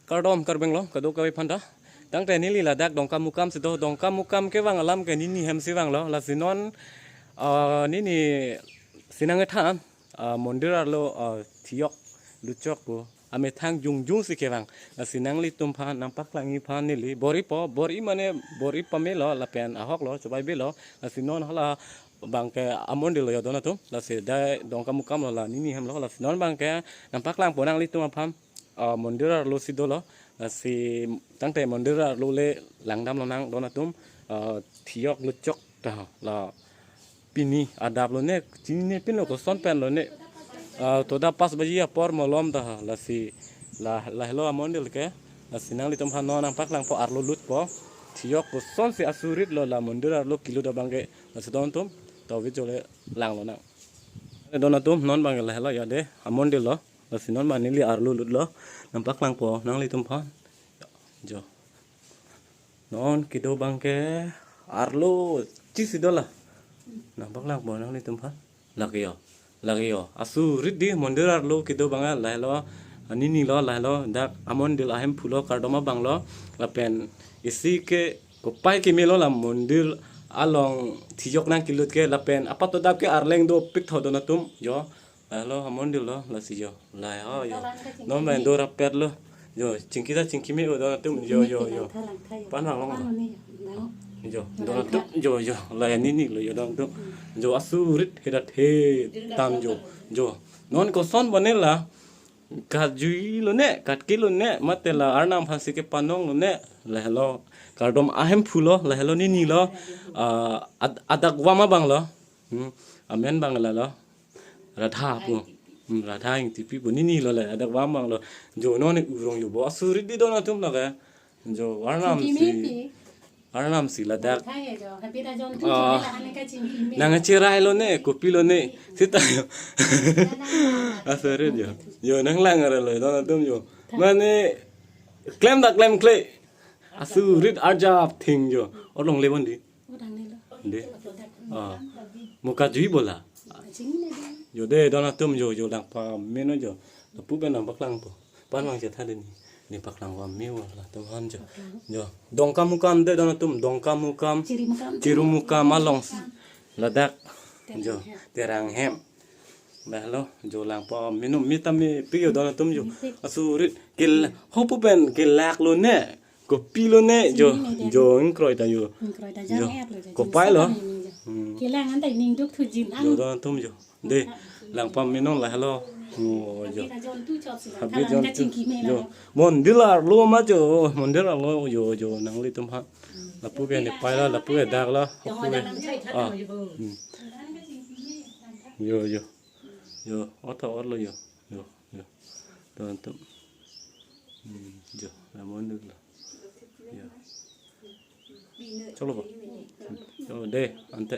kardom karbeng lo kado kawi phanda tang te ni li la dak dongkam mukam sido dongkam mukam ke wang alam ke ni hem si wang lo la sinon ni sinang tha mondir lo thiok luchok bo ame thang jung si ke wang la sinang li tum pha nampak langi pha ni li bori mane bori pame lo la pen ahok lo chobai be lo la sinon hala bangke amondil lo yodona tum la si dai dongkam mukam lo la ni hem lo la sinon bangke nampak lang ponang li tum pham mondir lo sido lo si tang te mondir lo le langdam lo nang dona tum thiok luchok ta la pini adap lo ne chini ne pin lo ko son pen lo ne to da pas baji por molom ta la si la hello amondil ke la sinang li tum phan no nampak lang po arlo lut po thiok ko son si asurit lo la mondir lo kilo da bangke la sidon tum to vi jole lang lo nang dona tum non bangke la hello ya de amondil lo la sinon man li arlo lut lo nampak lang po nang li tum phan jo non kido bangke arlo chi sidola nampak lang po nang li tum phan lagi yo asurit di mondir arlo kido banga la hello ani lo la hello dak amondil ahem phulo kardoma banglo la pen isi ke ko pai ke melo la mondir along thiok nang kilut ke la pen apa to dap ke arleng do pik thodo na tum yo hello amondil lo la si yo la yo non ben do rapet lo yo cingki me do na tum yo pan wang long yo do na tum yo la ni lo yo do tum yo asurit hedat he tam yo non ko son bonela kat jui lo ne kat kilo ne matela arnam phansi ke panong lo ne la hello kardom ahem phulo la hello ni lo adak wama bang lo amen bang la lo radha pu radha ing tipi bu ni lo la adak wama bang lo jo no ne urong yo bo asurit di do na tum la ga jo arnam si la dak nang chirai lo ne kopi lo ne sita yo asurit yo nang lang ara lo do na tum yo mane klem kle asurit arjap thing yo olong lebon di de muka jui bola yo de dona tum yo lang pa meno yo pu ben nam baklang po pan wang che tha de ni baklang wa mewa la tum han yo dongkam mukam de dona tum dongkam mukam ciru mukam along ladak yo terang hem bahlo jo lang pa minum mitami piyo dona tum yo asurit kil hopu ben kilak lo ne ko pilo ne jo inkroi ta yo ko pai lo kilang an tai ning duk thu jin an jo dona tum yo de lang pa minum la hello yo habis jon yo mondilar lo ma jo mondilar lo yo nang li tum ha la pu ke ni pai la pu ke dak la yo oto lo yo don tum yo la mondir la yo cholo ba yo de ante